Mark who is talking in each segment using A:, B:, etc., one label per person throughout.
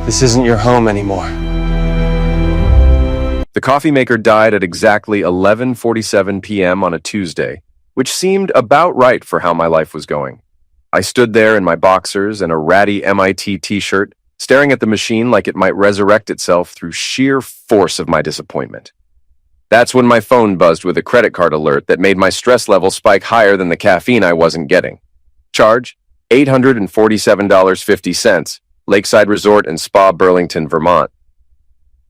A: This isn't your home anymore.
B: The coffee maker died at exactly 11:47 p.m. on a Tuesday, which seemed about right for how my life was going. I stood there in my boxers and a ratty MIT t-shirt, staring at the machine like it might resurrect itself through sheer force of my disappointment. That's when my phone buzzed with a credit card alert that made my stress level spike higher than the caffeine I wasn't getting. Charge, $847.50, Lakeside Resort and Spa, Burlington, Vermont.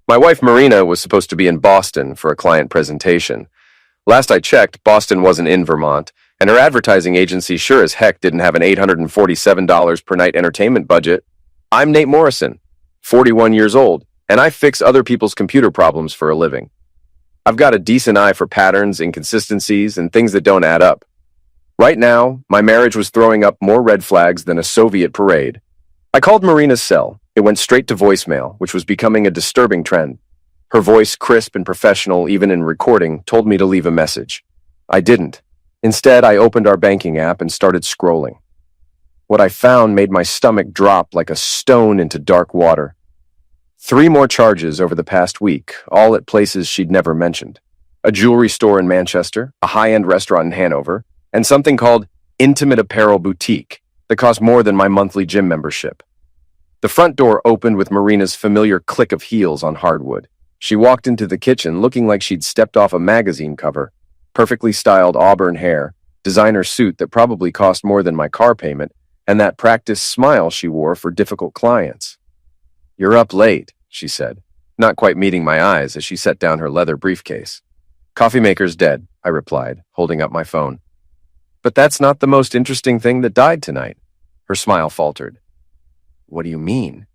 B: My wife Marina was supposed to be in Boston for a client presentation. Last I checked, Boston wasn't in Vermont, and her advertising agency sure as heck didn't have an $847 per night entertainment budget. I'm Nate Morrison, 41 years old, and I fix other people's computer problems for a living. I've got a decent eye for patterns, inconsistencies, and things that don't add up. Right now, my marriage was throwing up more red flags than a Soviet parade. I called Marina's cell. It went straight to voicemail, which was becoming a disturbing trend. Her voice, crisp and professional even in recording, told me to leave a message. I didn't. Instead, I opened our banking app and started scrolling. What I found made my stomach drop like a stone into dark water. 3 more charges over the past week, all at places she'd never mentioned. A jewelry store in Manchester, a high-end restaurant in Hanover, and something called Intimate Apparel Boutique that cost more than my monthly gym membership. The front door opened with Marina's familiar click of heels on hardwood. She walked into the kitchen looking like she'd stepped off a magazine cover. Perfectly styled auburn hair, designer suit that probably cost more than my car payment, and that practiced smile she wore for difficult clients. "You're up late," she said, not quite meeting my eyes as she set down her leather briefcase. "Coffee maker's dead," I replied, holding up my phone. "But that's not the most interesting thing that died tonight." Her smile faltered. "What do you mean?"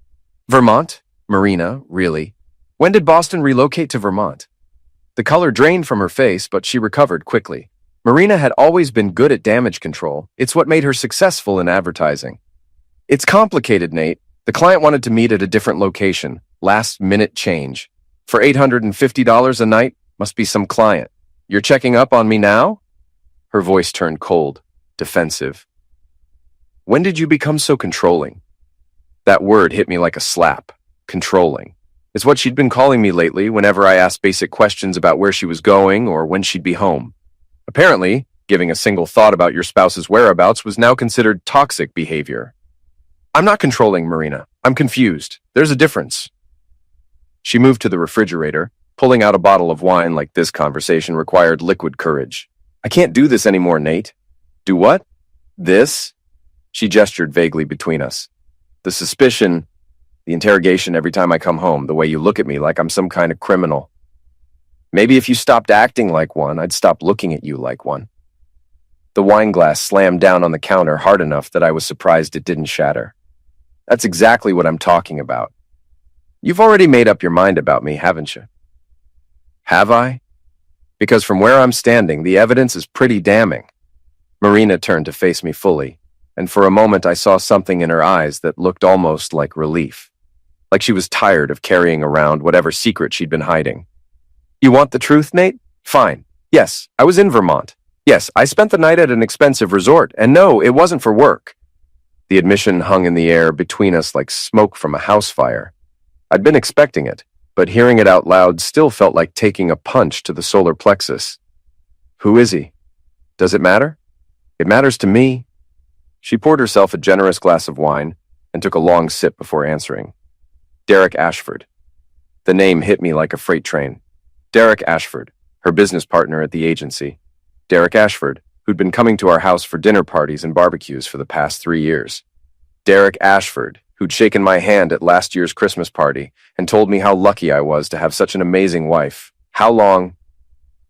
B: "Vermont? Marina, really? When did Boston relocate to Vermont?" The color drained from her face, but she recovered quickly. Marina had always been good at damage control. It's what made her successful in advertising. "It's complicated, Nate. The client wanted to meet at a different location. Last-minute change. For $850 a night, must be some client. You're checking up on me now?" Her voice turned cold, defensive. "When did you become so controlling?" That word hit me like a slap. Controlling. It's what she'd been calling me lately whenever I asked basic questions about where she was going or when she'd be home. Apparently, giving a single thought about your spouse's whereabouts was now considered toxic behavior. "I'm not controlling, Marina. I'm confused. There's a difference." She moved to the refrigerator, pulling out a bottle of wine like this conversation required liquid courage. "I can't do this anymore, Nate." "Do what?" "This?" She gestured vaguely between us. "The suspicion, the interrogation every time I come home, the way you look at me like I'm some kind of criminal. Maybe if you stopped acting like one, I'd stop looking at you like one." The wine glass slammed down on the counter hard enough that I was surprised it didn't shatter. "That's exactly what I'm talking about. You've already made up your mind about me, haven't you?" "Have I?" "Because from where I'm standing, the evidence is pretty damning." Marina turned to face me fully, and for a moment I saw something in her eyes that looked almost like relief. Like she was tired of carrying around whatever secret she'd been hiding. "You want the truth, Nate? Fine. Yes, I was in Vermont. Yes, I spent the night at an expensive resort, and no, it wasn't for work." The admission hung in the air between us like smoke from a house fire. I'd been expecting it, but hearing it out loud still felt like taking a punch to the solar plexus. "Who is he? Does it matter?" "It matters to me." She poured herself a generous glass of wine and took a long sip before answering. "Derek Ashford." The name hit me like a freight train. Derek Ashford, her business partner at the agency. Derek Ashford, who'd been coming to our house for dinner parties and barbecues for the past 3 years. Derek Ashford, who'd shaken my hand at last year's Christmas party and told me how lucky I was to have such an amazing wife. How long?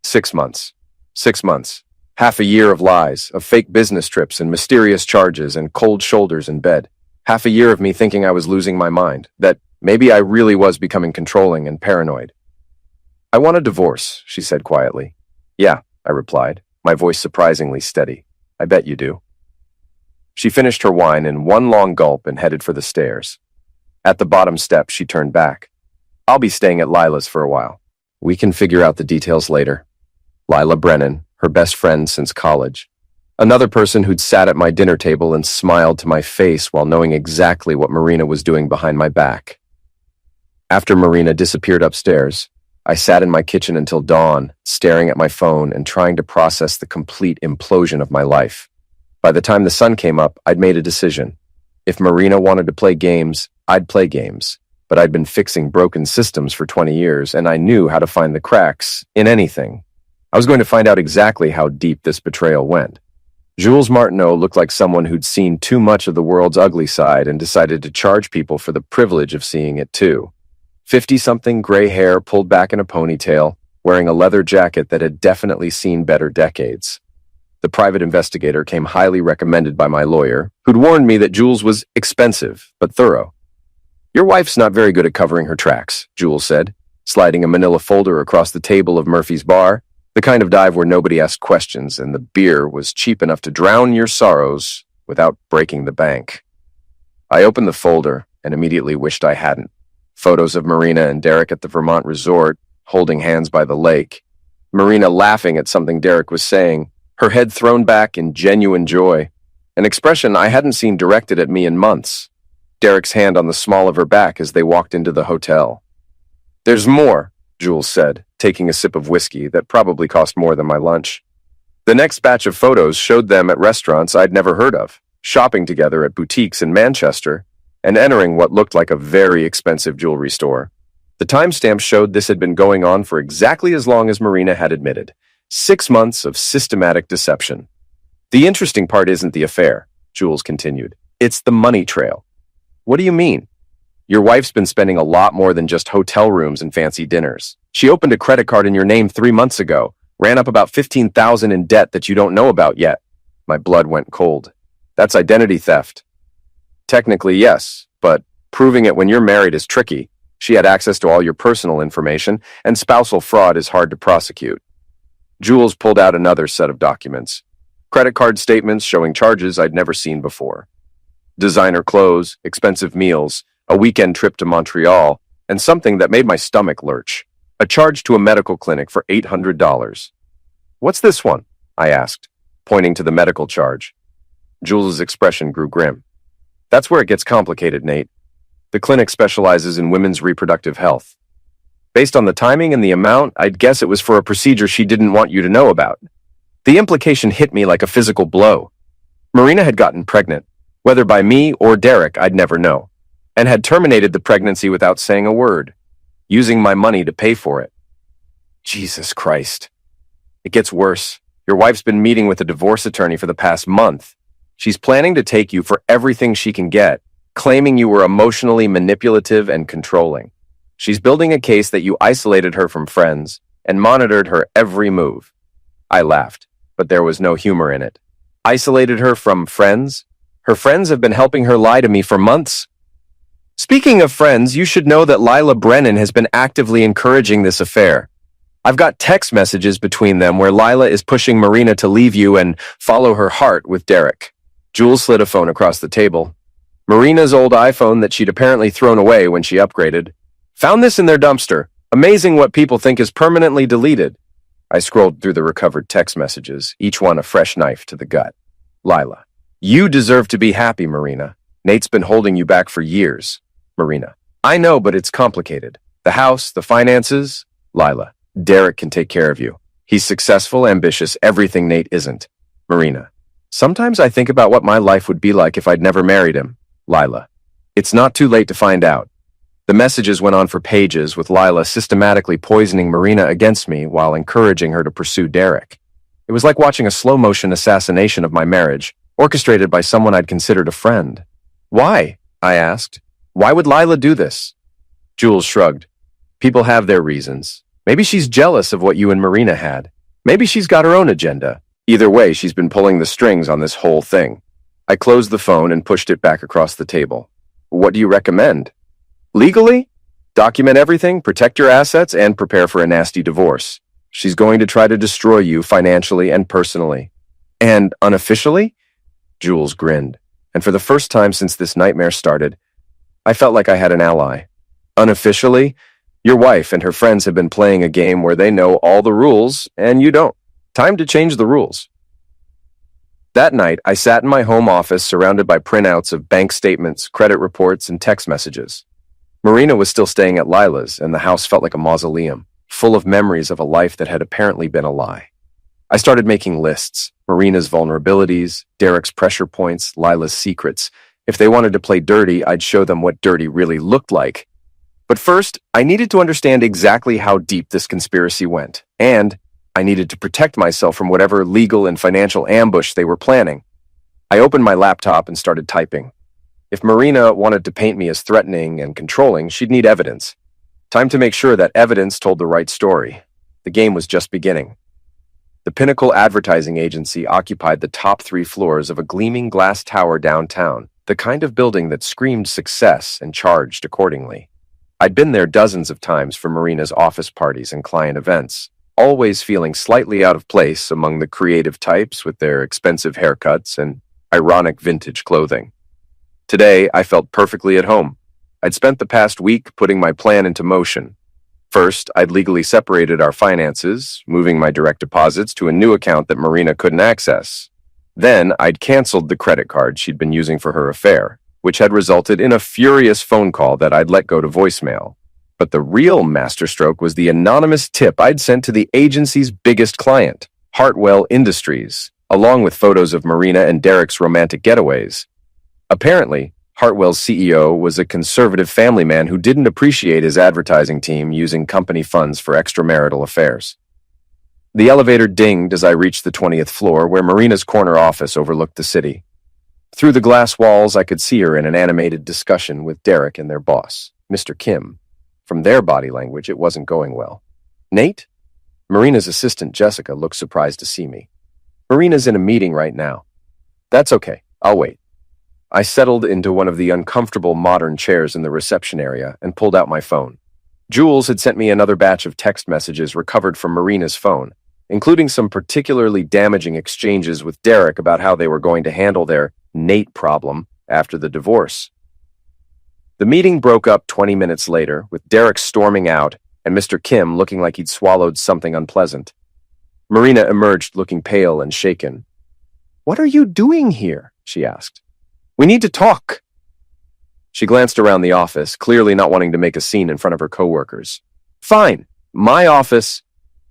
B: 6 months. 6 months. Half a year of lies, of fake business trips and mysterious charges and cold shoulders in bed. Half a year of me thinking I was losing my mind, that maybe I really was becoming controlling and paranoid. "I want a divorce," she said quietly. "Yeah," I replied, my voice surprisingly steady. "I bet you do." She finished her wine in one long gulp and headed for the stairs. At the bottom step, she turned back. "I'll be staying at Lila's for a while. We can figure out the details later." Lila Brennan, her best friend since college. Another person who'd sat at my dinner table and smiled to my face while knowing exactly what Marina was doing behind my back. After Marina disappeared upstairs, I sat in my kitchen until dawn, staring at my phone and trying to process the complete implosion of my life. By the time the sun came up, I'd made a decision. If Marina wanted to play games, I'd play games. But I'd been fixing broken systems for 20 years, and I knew how to find the cracks in anything. I was going to find out exactly how deep this betrayal went. Jules Martineau looked like someone who'd seen too much of the world's ugly side and decided to charge people for the privilege of seeing it too. 50-something gray hair pulled back in a ponytail, wearing a leather jacket that had definitely seen better decades. The private investigator came highly recommended by my lawyer, who'd warned me that Jules was expensive, but thorough. "Your wife's not very good at covering her tracks," Jules said, sliding a manila folder across the table of Murphy's Bar, the kind of dive where nobody asked questions and the beer was cheap enough to drown your sorrows without breaking the bank. I opened the folder and immediately wished I hadn't. Photos of Marina and Derek at the Vermont resort, holding hands by the lake. Marina laughing at something Derek was saying, her head thrown back in genuine joy, an expression I hadn't seen directed at me in months. Derek's hand on the small of her back as they walked into the hotel. "There's more," Jules said, taking a sip of whiskey that probably cost more than my lunch. The next batch of photos showed them at restaurants I'd never heard of, shopping together at boutiques in Manchester, and entering what looked like a very expensive jewelry store. The timestamp showed this had been going on for exactly as long as Marina had admitted. 6 months of systematic deception. "The interesting part isn't the affair," Jules continued. "It's the money trail." "What do you mean?" "Your wife's been spending a lot more than just hotel rooms and fancy dinners. She opened a credit card in your name 3 months ago, ran up about $15,000 in debt that you don't know about yet." My blood went cold. "That's identity theft." "Technically, yes, but proving it when you're married is tricky. She had access to all your personal information, and spousal fraud is hard to prosecute." Jules pulled out another set of documents. Credit card statements showing charges I'd never seen before. Designer clothes, expensive meals, a weekend trip to Montreal, and something that made my stomach lurch. A charge to a medical clinic for $800. "What's this one?" I asked, pointing to the medical charge. Jules' expression grew grim. "That's where it gets complicated, Nate. The clinic specializes in women's reproductive health. Based on the timing and the amount, I'd guess it was for a procedure she didn't want you to know about." The implication hit me like a physical blow. Marina had gotten pregnant, whether by me or Derek, I'd never know, and had terminated the pregnancy without saying a word, using my money to pay for it. Jesus Christ. "It gets worse. Your wife's been meeting with a divorce attorney for the past month. She's planning to take you for everything she can get, claiming you were emotionally manipulative and controlling. She's building a case that you isolated her from friends and monitored her every move." I laughed, but there was no humor in it. "Isolated her from friends? Her friends have been helping her lie to me for months." "Speaking of friends, you should know that Lila Brennan has been actively encouraging this affair. I've got text messages between them where Lila is pushing Marina to leave you and follow her heart with Derek." Jules slid a phone across the table. Marina's old iPhone that she'd apparently thrown away when she upgraded. "Found this in their dumpster. Amazing what people think is permanently deleted." I scrolled through the recovered text messages, each one a fresh knife to the gut. Lila: "You deserve to be happy, Marina. Nate's been holding you back for years." Marina: "I know, but it's complicated. The house, the finances." Lila: "Derek can take care of you. He's successful, ambitious, everything Nate isn't." Marina: "Sometimes I think about what my life would be like if I'd never married him." Lila: "It's not too late to find out." The messages went on for pages, with Lila systematically poisoning Marina against me while encouraging her to pursue Derek. It was like watching a slow-motion assassination of my marriage, orchestrated by someone I'd considered a friend. "Why?" I asked. "Why would Lila do this?" Jules shrugged. "People have their reasons. Maybe she's jealous of what you and Marina had. Maybe she's got her own agenda. Either way, she's been pulling the strings on this whole thing." I closed the phone and pushed it back across the table. "What do you recommend?" "Legally? Document everything, protect your assets, and prepare for a nasty divorce. She's going to try to destroy you financially and personally." "And unofficially?" Jules grinned, and for the first time since this nightmare started, I felt like I had an ally. "Unofficially, your wife and her friends have been playing a game where they know all the rules, and you don't. Time to change the rules." That night, I sat in my home office surrounded by printouts of bank statements, credit reports, and text messages. Marina was still staying at Lila's, and the house felt like a mausoleum, full of memories of a life that had apparently been a lie. I started making lists: Marina's vulnerabilities, Derek's pressure points, Lila's secrets. If they wanted to play dirty, I'd show them what dirty really looked like. But first, I needed to understand exactly how deep this conspiracy went, and I needed to protect myself from whatever legal and financial ambush they were planning. I opened my laptop and started typing. If Marina wanted to paint me as threatening and controlling, she'd need evidence. Time to make sure that evidence told the right story. The game was just beginning. The Pinnacle Advertising Agency occupied the top 3 floors of a gleaming glass tower downtown, the kind of building that screamed success and charged accordingly. I'd been there dozens of times for Marina's office parties and client events, always feeling slightly out of place among the creative types with their expensive haircuts and ironic vintage clothing. Today, I felt perfectly at home. I'd spent the past week putting my plan into motion. First, I'd legally separated our finances, moving my direct deposits to a new account that Marina couldn't access. Then, I'd canceled the credit card she'd been using for her affair, which had resulted in a furious phone call that I'd let go to voicemail. But the real masterstroke was the anonymous tip I'd sent to the agency's biggest client, Hartwell Industries, along with photos of Marina and Derek's romantic getaways. Apparently, Hartwell's CEO was a conservative family man who didn't appreciate his advertising team using company funds for extramarital affairs. The elevator dinged as I reached the 20th floor, where Marina's corner office overlooked the city. Through the glass walls, I could see her in an animated discussion with Derek and their boss, Mr. Kim. From their body language, it wasn't going well. Nate? Marina's assistant, Jessica, looked surprised to see me. Marina's in a meeting right now. That's okay. I'll wait. I settled into one of the uncomfortable modern chairs in the reception area and pulled out my phone. Jules had sent me another batch of text messages recovered from Marina's phone, including some particularly damaging exchanges with Derek about how they were going to handle their Nate problem after the divorce. The meeting broke up 20 minutes later, with Derek storming out and Mr. Kim looking like he'd swallowed something unpleasant. Marina emerged looking pale and shaken. "What are you doing here?" she asked. "We need to talk." She glanced around the office, clearly not wanting to make a scene in front of her coworkers. "Fine. My office."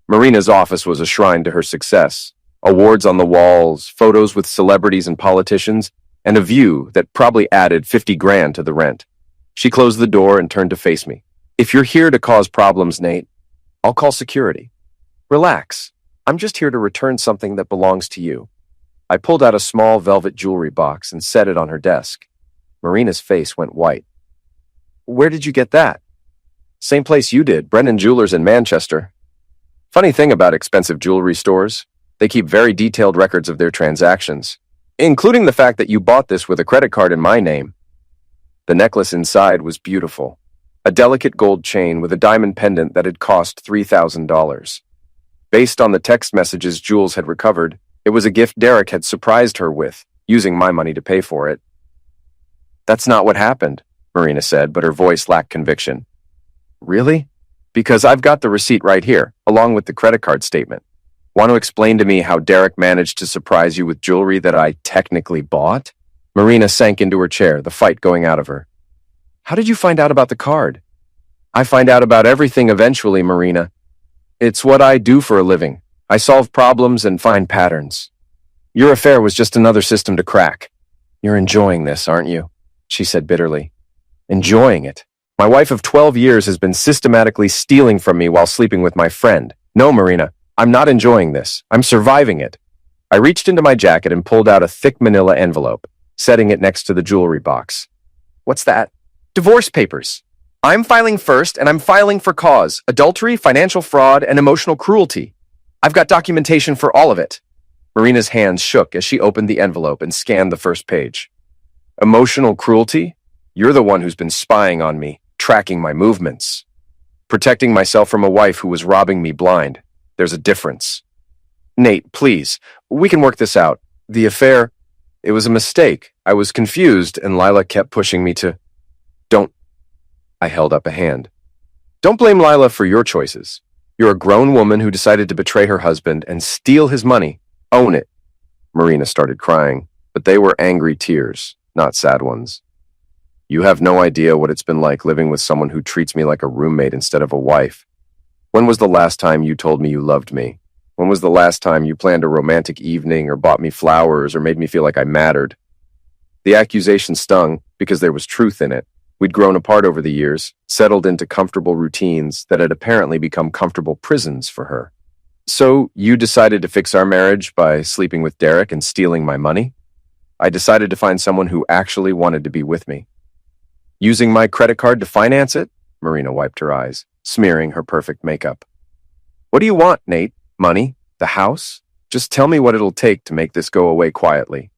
B: Marina's office was a shrine to her success. Awards on the walls, photos with celebrities and politicians, and a view that probably added 50 grand to the rent. She closed the door and turned to face me. "If you're here to cause problems, Nate, I'll call security. Relax. I'm just here to return something that belongs to you." I pulled out a small velvet jewelry box and set it on her desk. Marina's face went white. "Where did you get that?" "Same place you did, Brennan Jewelers in Manchester." Funny thing about expensive jewelry stores, they keep very detailed records of their transactions, including the fact that you bought this with a credit card in my name. The necklace inside was beautiful. A delicate gold chain with a diamond pendant that had cost $3,000. Based on the text messages Jules had recovered, it was a gift Derek had surprised her with, using my money to pay for it. "That's not what happened," Marina said, but her voice lacked conviction. "Really? Because I've got the receipt right here, along with the credit card statement. Want to explain to me how Derek managed to surprise you with jewelry that I technically bought?" Marina sank into her chair, the fight going out of her. "How did you find out about the card?" "I find out about everything eventually, Marina. It's what I do for a living. I solve problems and find patterns. Your affair was just another system to crack. You're enjoying this, aren't you?" she said bitterly. "Enjoying it? My wife of 12 years has been systematically stealing from me while sleeping with my friend. No, Marina, I'm not enjoying this. I'm surviving it." I reached into my jacket and pulled out a thick manila envelope, setting it next to the jewelry box. "What's that?" "Divorce papers. I'm filing first, and I'm filing for cause: adultery, financial fraud, and emotional cruelty. I've got documentation for all of it." Marina's hands shook as she opened the envelope and scanned the first page. "Emotional cruelty? You're the one who's been spying on me, tracking my movements. Protecting myself from a wife who was robbing me blind. There's a difference. Nate, please, we can work this out. The affair, it was a mistake. I was confused, and Lila kept pushing me to... Don't..." I held up a hand. "Don't blame Lila for your choices. You're a grown woman who decided to betray her husband and steal his money. Own it." Marina started crying, but they were angry tears, not sad ones. You have no idea what it's been like living with someone who treats me like a roommate instead of a wife. When was the last time you told me you loved me? When was the last time you planned a romantic evening or bought me flowers or made me feel like I mattered? The accusation stung because there was truth in it. We'd grown apart over the years, settled into comfortable routines that had apparently become comfortable prisons for her. So you decided to fix our marriage by sleeping with Derek and stealing my money? I decided to find someone who actually wanted to be with me. Using my credit card to finance it? Marina wiped her eyes, smearing her perfect makeup. What do you want, Nate? Money? The house? Just tell me what it'll take to make this go away quietly.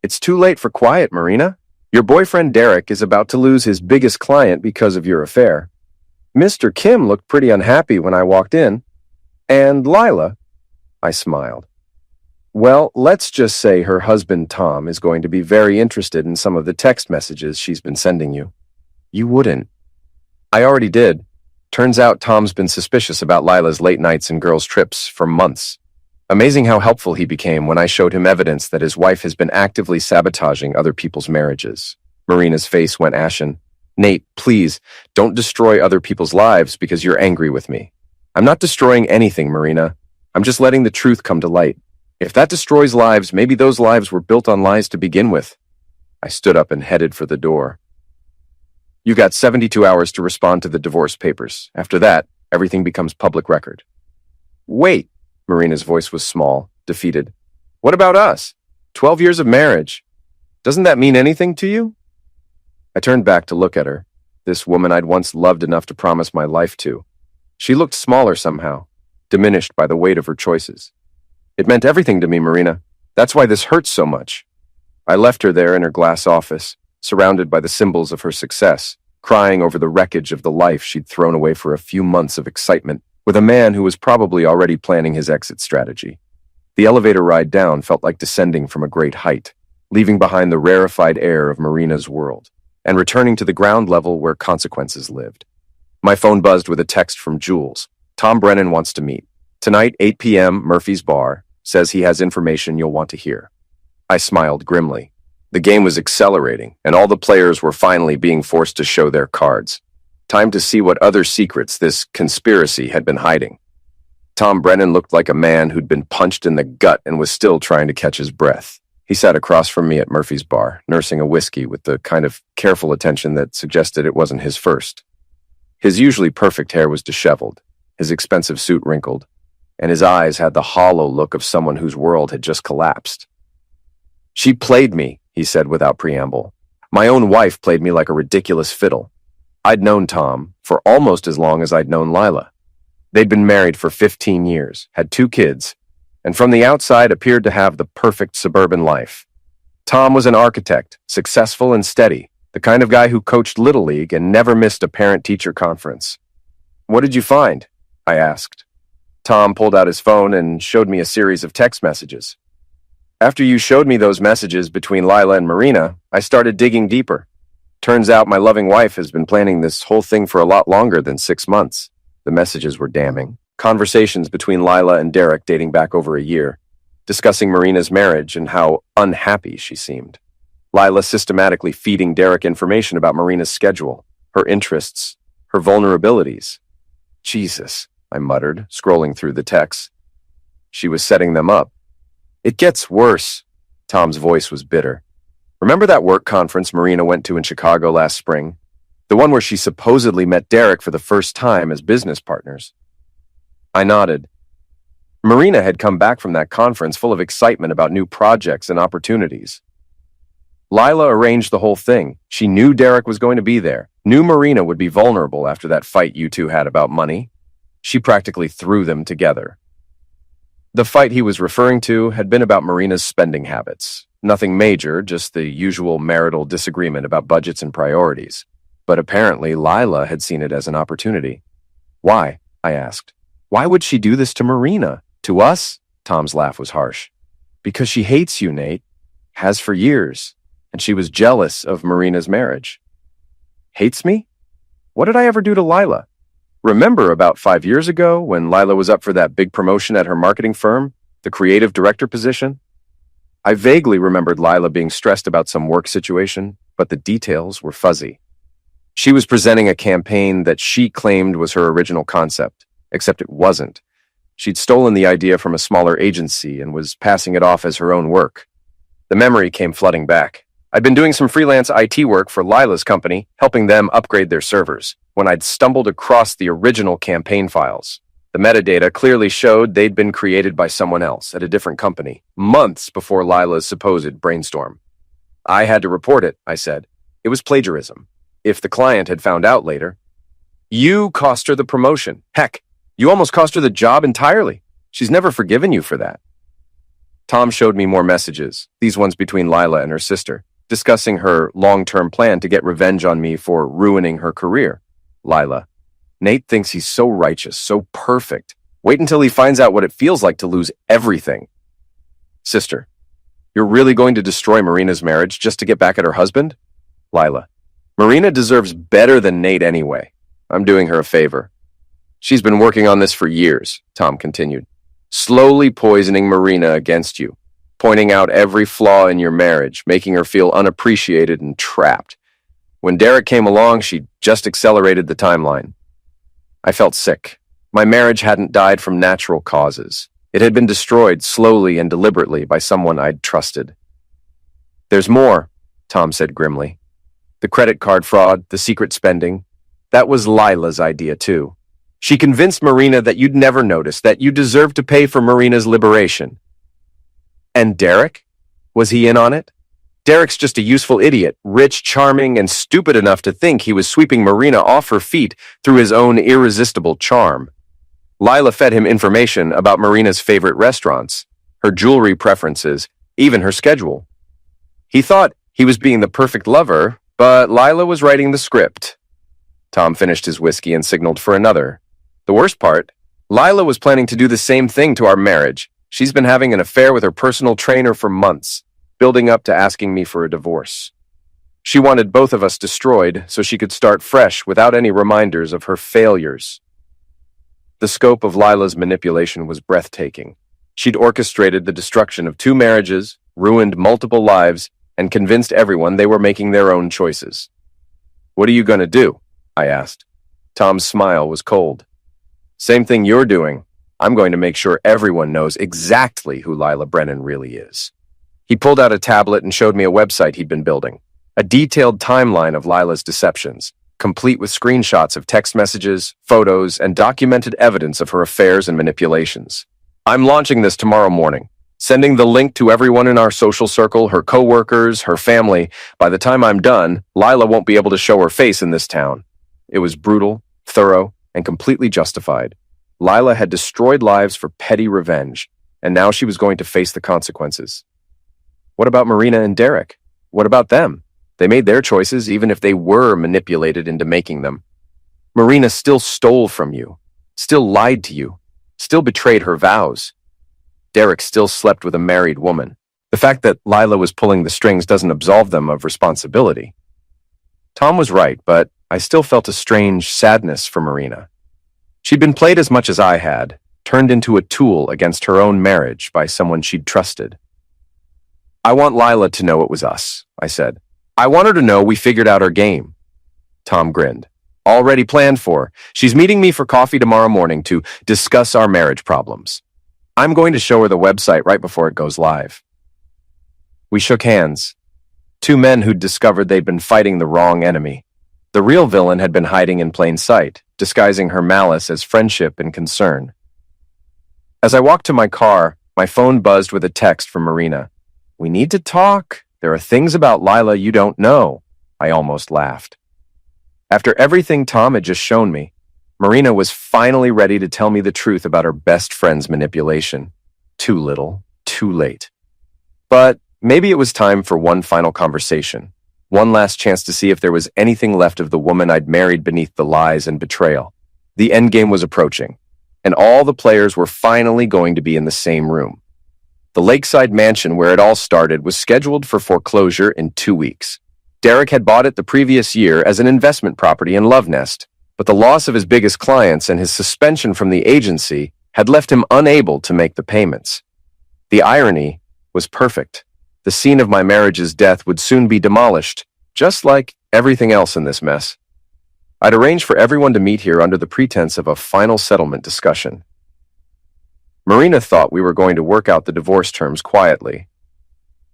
B: It's too late for quiet, Marina. Your boyfriend Derek is about to lose his biggest client because of your affair. Mr. Kim looked pretty unhappy when I walked in. And Lila? I smiled. Well, let's just say her husband Tom is going to be very interested in some of the text messages she's been sending you. You wouldn't. I already did. Turns out Tom's been suspicious about Lila's late nights and girls' trips for months. Amazing how helpful he became when I showed him evidence that his wife has been actively sabotaging other people's marriages. Marina's face went ashen. Nate, please, don't destroy other people's lives because you're angry with me. I'm not destroying anything, Marina. I'm just letting the truth come to light. If that destroys lives, maybe those lives were built on lies to begin with. I stood up and headed for the door. You got 72 hours to respond to the divorce papers. After that, everything becomes public record. Wait, Marina's voice was small, defeated. What about us? 12 years of marriage. Doesn't that mean anything to you? I turned back to look at her, this woman I'd once loved enough to promise my life to. She looked smaller somehow, diminished by the weight of her choices. It meant everything to me, Marina. That's why this hurts so much. I left her there in her glass office, surrounded by the symbols of her success, crying over the wreckage of the life she'd thrown away for a few months of excitement with a man who was probably already planning his exit strategy. The elevator ride down felt like descending from a great height, leaving behind the rarefied air of Marina's world, and returning to the ground level where consequences lived. My phone buzzed with a text from Jules. Tom Brennan wants to meet. Tonight, 8 p.m., Murphy's Bar. Says he has information you'll want to hear. I smiled grimly. The game was accelerating, and all the players were finally being forced to show their cards. Time to see what other secrets this conspiracy had been hiding. Tom Brennan looked like a man who'd been punched in the gut and was still trying to catch his breath. He sat across from me at Murphy's Bar, nursing a whiskey with the kind of careful attention that suggested it wasn't his first. His usually perfect hair was disheveled, his expensive suit wrinkled, and his eyes had the hollow look of someone whose world had just collapsed. She played me, he said without preamble. My own wife played me like a ridiculous fiddle. I'd known Tom for almost as long as I'd known Lila. They'd been married for 15 years, had 2 kids, and from the outside appeared to have the perfect suburban life. Tom was an architect, successful and steady, the kind of guy who coached Little League and never missed a parent-teacher conference. What did you find? I asked. Tom pulled out his phone and showed me a series of text messages. After you showed me those messages between Lila and Marina, I started digging deeper. Turns out my loving wife has been planning this whole thing for a lot longer than 6 months. The messages were damning. Conversations between Lila and Derek dating back over a year, discussing Marina's marriage and how unhappy she seemed. Lila systematically feeding Derek information about Marina's schedule, her interests, her vulnerabilities. Jesus, I muttered, scrolling through the texts. She was setting them up. It gets worse. Tom's voice was bitter. Remember that work conference Marina went to in Chicago last spring? The one where she supposedly met Derek for the first time as business partners. I nodded. Marina had come back from that conference full of excitement about new projects and opportunities. Lila arranged the whole thing. She knew Derek was going to be there, knew Marina would be vulnerable after that fight you two had about money. She practically threw them together. The fight he was referring to had been about Marina's spending habits. Nothing major, just the usual marital disagreement about budgets and priorities. But apparently Lila had seen it as an opportunity. Why? I asked. Why would she do this to Marina? To us? Tom's laugh was harsh. Because she hates you, Nate. Has for years. And she was jealous of Marina's marriage. Hates me? What did I ever do to Lila? Remember about 5 years ago when Lila was up for that big promotion at her marketing firm, the creative director position? I vaguely remembered Lila being stressed about some work situation, but the details were fuzzy. She was presenting a campaign that she claimed was her original concept, except it wasn't. She'd stolen the idea from a smaller agency and was passing it off as her own work. The memory came flooding back. I'd been doing some freelance IT work for Lila's company, helping them upgrade their servers, when I'd stumbled across the original campaign files. The metadata clearly showed they'd been created by someone else at a different company, months before Lila's supposed brainstorm. I had to report it, I said. It was plagiarism. If the client had found out later. You cost her the promotion. Heck, you almost cost her the job entirely. She's never forgiven you for that. Tom showed me more messages, these ones between Lila and her sister, discussing her long-term plan to get revenge on me for ruining her career. Lila: Nate thinks he's so righteous, so perfect. Wait until he finds out what it feels like to lose everything. Sister: You're really going to destroy Marina's marriage just to get back at her husband? Lila: Marina deserves better than Nate anyway. I'm doing her a favor. She's been working on this for years, Tom continued, slowly poisoning Marina against you, pointing out every flaw in your marriage, making her feel unappreciated and trapped. When Derek came along, she just accelerated the timeline. I felt sick. My marriage hadn't died from natural causes. It had been destroyed slowly and deliberately by someone I'd trusted. There's more, Tom said grimly. The credit card fraud, the secret spending, that was Lila's idea too. She convinced Marina that you'd never notice, that you deserved to pay for Marina's liberation. And Derek? Was he in on it? Derek's just a useful idiot, rich, charming, and stupid enough to think he was sweeping Marina off her feet through his own irresistible charm. Lila fed him information about Marina's favorite restaurants, her jewelry preferences, even her schedule. He thought he was being the perfect lover, but Lila was writing the script. Tom finished his whiskey and signaled for another. The worst part, Lila was planning to do the same thing to our marriage. She's been having an affair with her personal trainer for months, building up to asking me for a divorce. She wanted both of us destroyed so she could start fresh without any reminders of her failures. The scope of Lila's manipulation was breathtaking. She'd orchestrated the destruction of 2 marriages, ruined multiple lives, and convinced everyone they were making their own choices. What are you going to do? I asked. Tom's smile was cold. Same thing you're doing. I'm going to make sure everyone knows exactly who Lila Brennan really is. He pulled out a tablet and showed me a website he'd been building. A detailed timeline of Lila's deceptions, complete with screenshots of text messages, photos, and documented evidence of her affairs and manipulations. I'm launching this tomorrow morning, sending the link to everyone in our social circle, her coworkers, her family. By the time I'm done, Lila won't be able to show her face in this town. It was brutal, thorough, and completely justified. Lila had destroyed lives for petty revenge, and now she was going to face the consequences. What about Marina and Derek? What about them? They made their choices even if they were manipulated into making them. Marina still stole from you, still lied to you, still betrayed her vows. Derek still slept with a married woman. The fact that Lila was pulling the strings doesn't absolve them of responsibility. Tom was right, but I still felt a strange sadness for Marina. She'd been played as much as I had, turned into a tool against her own marriage by someone she'd trusted. I want Lila to know it was us, I said. I want her to know we figured out our game. Tom grinned. Already planned for. She's meeting me for coffee tomorrow morning to discuss our marriage problems. I'm going to show her the website right before it goes live. We shook hands. 2 men who'd discovered they'd been fighting the wrong enemy. The real villain had been hiding in plain sight, disguising her malice as friendship and concern. As I walked to my car, my phone buzzed with a text from Marina. We need to talk. There are things about Lila you don't know. I almost laughed. After everything Tom had just shown me, Marina was finally ready to tell me the truth about her best friend's manipulation. Too little, too late. But maybe it was time for one final conversation. One last chance to see if there was anything left of the woman I'd married beneath the lies and betrayal. The endgame was approaching, and all the players were finally going to be in the same room. The lakeside mansion where it all started was scheduled for foreclosure in 2 weeks. Derek had bought it the previous year as an investment property in Love Nest, but the loss of his biggest clients and his suspension from the agency had left him unable to make the payments. The irony was perfect. The scene of my marriage's death would soon be demolished, just like everything else in this mess. I'd arranged for everyone to meet here under the pretense of a final settlement discussion. Marina thought we were going to work out the divorce terms quietly.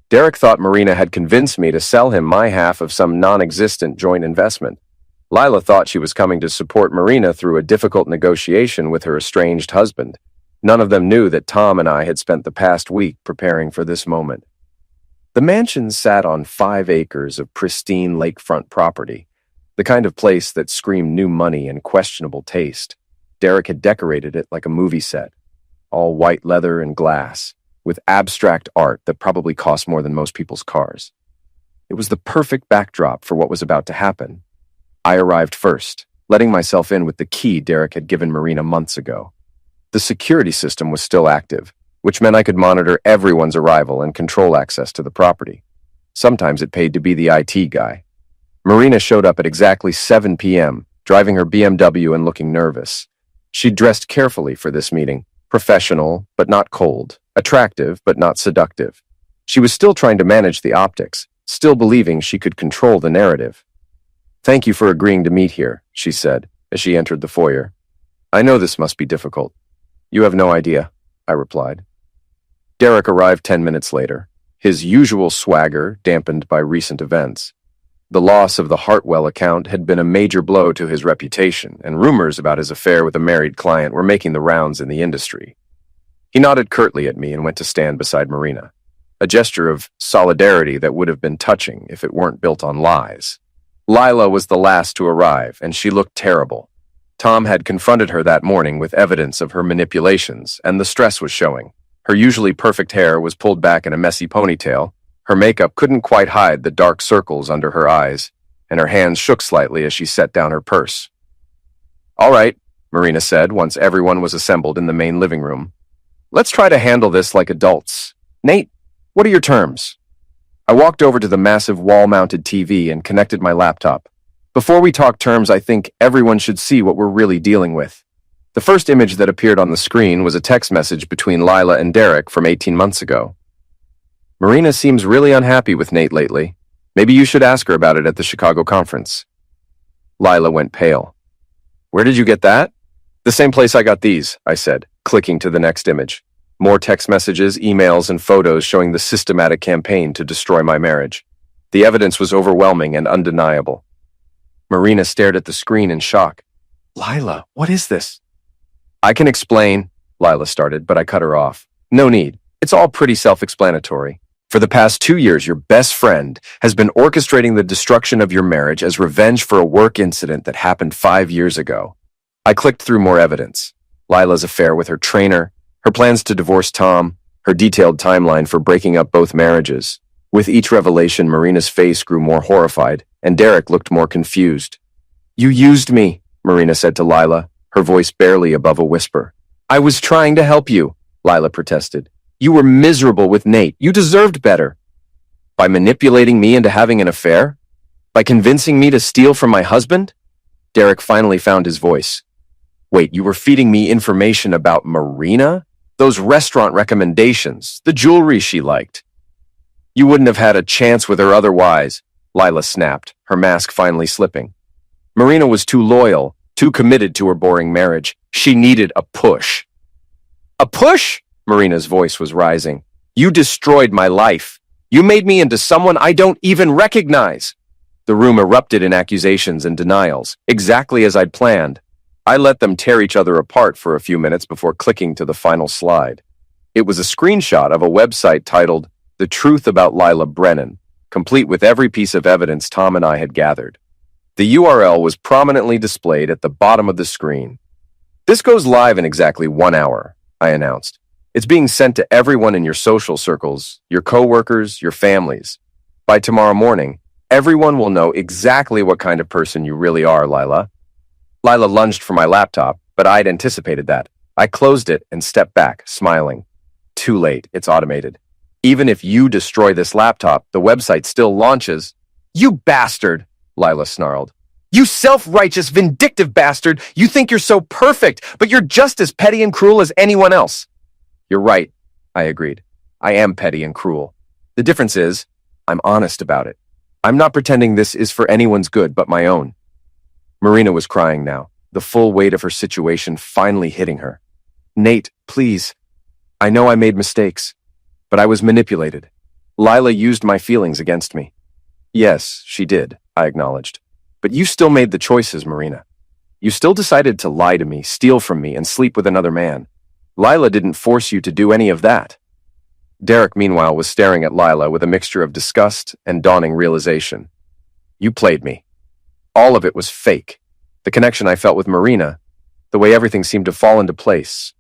B: Derek thought Marina had convinced me to sell him my half of some non-existent joint investment. Lila thought she was coming to support Marina through a difficult negotiation with her estranged husband. None of them knew that Tom and I had spent the past week preparing for this moment. The mansion sat on 5 acres of pristine lakefront property, the kind of place that screamed new money and questionable taste. Derek had decorated it like a movie set, all white leather and glass, with abstract art that probably cost more than most people's cars. It was the perfect backdrop for what was about to happen. I arrived first, letting myself in with the key Derek had given Marina months ago. The security system was still active, which meant I could monitor everyone's arrival and control access to the property. Sometimes it paid to be the IT guy. Marina showed up at exactly 7 p.m., driving her BMW and looking nervous. She'd dressed carefully for this meeting, professional but not cold, attractive but not seductive. She was still trying to manage the optics, still believing she could control the narrative. "Thank you for agreeing to meet here," she said, as she entered the foyer. "I know this must be difficult." "You have no idea," I replied. Derek arrived 10 minutes later, his usual swagger dampened by recent events. The loss of the Hartwell account had been a major blow to his reputation, and rumors about his affair with a married client were making the rounds in the industry. He nodded curtly at me and went to stand beside Marina, a gesture of solidarity that would have been touching if it weren't built on lies. Lila was the last to arrive, and she looked terrible. Tom had confronted her that morning with evidence of her manipulations, and the stress was showing. Her usually perfect hair was pulled back in a messy ponytail. Her makeup couldn't quite hide the dark circles under her eyes, and her hands shook slightly as she set down her purse. "All right," Marina said once everyone was assembled in the main living room. "Let's try to handle this like adults. Nate, what are your terms?" I walked over to the massive wall-mounted TV and connected my laptop. Before we talk terms, I think everyone should see what we're really dealing with. The first image that appeared on the screen was a text message between Lila and Derek from 18 months ago. "Marina seems really unhappy with Nate lately. Maybe you should ask her about it at the Chicago conference." Lila went pale. "Where did you get that?" "The same place I got these," I said, clicking to the next image. More text messages, emails, and photos showing the systematic campaign to destroy my marriage. The evidence was overwhelming and undeniable. Marina stared at the screen in shock. "Lila, what is this?" "I can explain," Lila started, but I cut her off. "No need. It's all pretty self-explanatory. For the past 2 years, your best friend has been orchestrating the destruction of your marriage as revenge for a work incident that happened 5 years ago." I clicked through more evidence. Lila's affair with her trainer, her plans to divorce Tom, her detailed timeline for breaking up both marriages. With each revelation, Marina's face grew more horrified, and Derek looked more confused. "You used me," Marina said to Lila, her voice barely above a whisper. "I was trying to help you," Lila protested. "You were miserable with Nate. You deserved better." "By manipulating me into having an affair? By convincing me to steal from my husband?" Derek finally found his voice. "Wait, you were feeding me information about Marina? Those restaurant recommendations, the jewelry she liked." "You wouldn't have had a chance with her otherwise," Lila snapped, her mask finally slipping. "Marina was too loyal, too committed to her boring marriage. She needed a push." "A push?" Marina's voice was rising. "You destroyed my life. You made me into someone I don't even recognize." The room erupted in accusations and denials, exactly as I'd planned. I let them tear each other apart for a few minutes before clicking to the final slide. It was a screenshot of a website titled "The Truth About Lila Brennan," complete with every piece of evidence Tom and I had gathered. The URL was prominently displayed at the bottom of the screen. "This goes live in exactly 1 hour," I announced. "It's being sent to everyone in your social circles, your coworkers, your families. By tomorrow morning, everyone will know exactly what kind of person you really are, Lila." Lila lunged for my laptop, but I'd anticipated that. I closed it and stepped back, smiling. "Too late, it's automated. Even if you destroy this laptop, the website still launches." "You bastard," Lila snarled. "You self-righteous, vindictive bastard! You think you're so perfect, but you're just as petty and cruel as anyone else." "You're right," I agreed. "I am petty and cruel. The difference is, I'm honest about it. I'm not pretending this is for anyone's good but my own. Marina was crying now, the full weight of her situation finally hitting her. Nate, please. I know I made mistakes, but I was manipulated. Lila used my feelings against me. Yes, she did, I acknowledged. But you still made the choices, Marina. You still decided to lie to me, steal from me, and sleep with another man. Lila didn't force you to do any of that. Derek, meanwhile, was staring at Lila with a mixture of disgust and dawning realization. You played me. All of it was fake. The connection I felt with Marina, the way everything seemed to fall into place.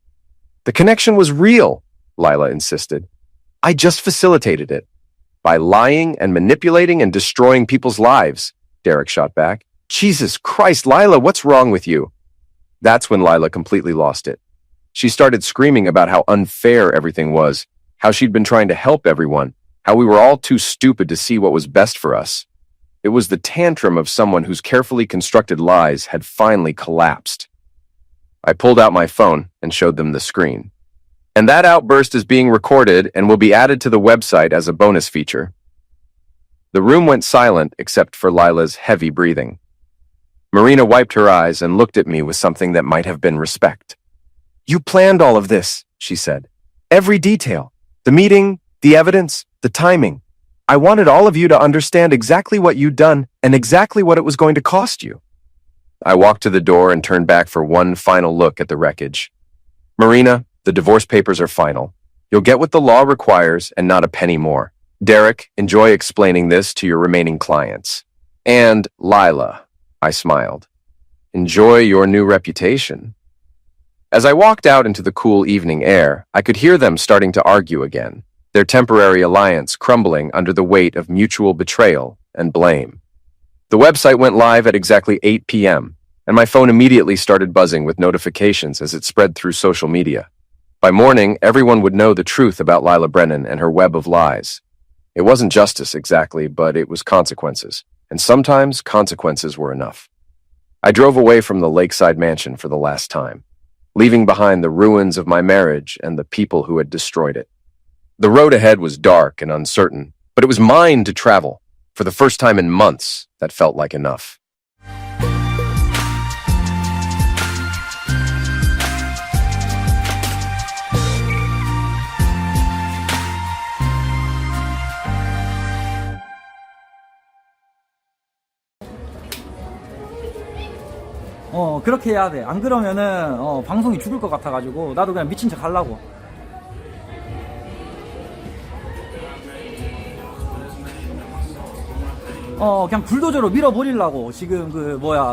B: The connection was real, Lila insisted. I just facilitated it. By lying and manipulating and destroying people's lives, Derek shot back. Jesus Christ, Lila, what's wrong with you? That's when Lila completely lost it. She started screaming about how unfair everything was, how she'd been trying to help everyone, how we were all too stupid to see what was best for us. It was the tantrum of someone whose carefully constructed lies had finally collapsed. I pulled out my phone and showed them the screen. And that outburst is being recorded and will be added to the website as a bonus feature. The room went silent except for Lila's heavy breathing. Marina wiped her eyes and looked at me with something that might have been respect. You planned all of this, she said. Every detail. The meeting, the evidence, the timing. I wanted all of you to understand exactly what you'd done and exactly what it was going to cost you. I walked to the door and turned back for one final look at the wreckage. Marina, the divorce papers are final. You'll get what the law requires and not a penny more. Derek, enjoy explaining this to your remaining clients. And Lila, I smiled. Enjoy your new reputation. As I walked out into the cool evening air, I could hear them starting to argue again, their temporary alliance crumbling under the weight of mutual betrayal and blame. The website went live at exactly 8 p.m., and my phone immediately started buzzing with notifications as it spread through social media. By morning, everyone would know the truth about Lila Brennan and her web of lies. It wasn't justice exactly, but it was consequences, and sometimes consequences were enough. I drove away from the lakeside mansion for the last time, leaving behind the ruins of my marriage and the people who had destroyed it. The road ahead was dark and uncertain, but it was mine to travel. For the first time in months, that felt like enough.
A: 그렇게 해야 돼. 안 그러면은 방송이 죽을 것 같아가지고 나도 그냥 미친 척 하려고. 그냥 불도저로 밀어버리려고. 지금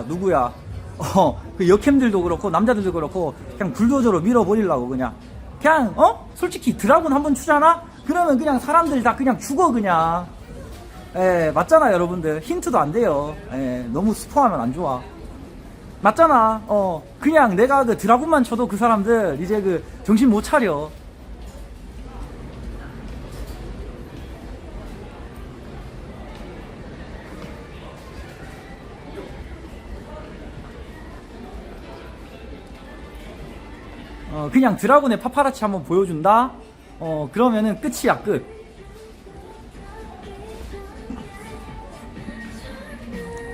A: 누구야 그 여캠들도 그렇고 남자들도 그렇고 그냥 불도저로 밀어버리려고. 그냥 솔직히 드라군 한번 추잖아? 그러면 그냥 사람들 다 그냥 죽어. 그냥 맞잖아 여러분들. 힌트도 안 돼요. 너무 스포하면 안 좋아. 맞잖아. 그냥 내가 그 드라군만 쳐도 그 사람들 이제 그 정신 못 차려. 그냥 드라군의 파파라치 한번 보여준다? 그러면은 끝이야, 끝.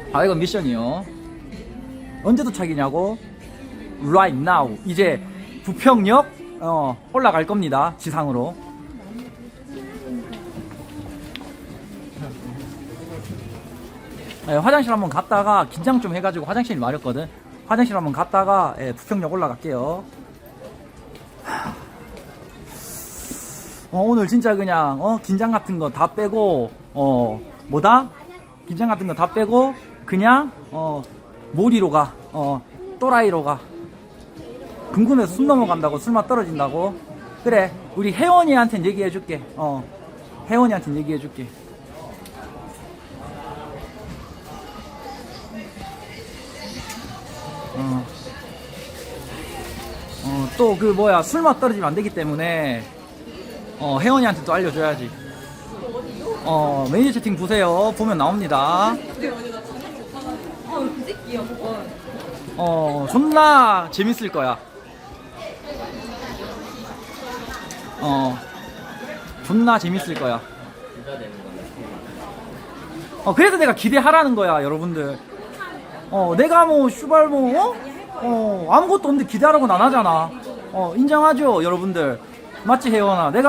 A: 이건 미션이요. 언제 도착이냐고? Right now. 이제 부평역 올라갈 겁니다. 지상으로. 화장실 한번 갔다가 긴장 좀 해가지고 화장실 마렵거든. 화장실 한번 갔다가 부평역 올라갈게요. 오늘 진짜 그냥 긴장 같은 거 다 빼고 긴장 같은 거 다 빼고 그냥 몰이로 가. 또라이로 가. 궁금해서 숨 넘어간다고. 술맛 떨어진다고. 그래, 우리 혜원이한텐 얘기해줄게. 혜원이한텐 얘기해줄게. 또 술맛 떨어지면 안 되기 때문에 혜원이한테 또 알려줘야지. 매니저 채팅 보세요. 보면 나옵니다. 존나 재밌을 거야. 존나 재밌을 거야. 그래서 내가 기대하라는 거야, 여러분들. 내가 뭐, 슈발 뭐, 아무것도 없는데 기대하라고는 안 하잖아. 인정하죠, 여러분들. 맞지, 혜원아? 내가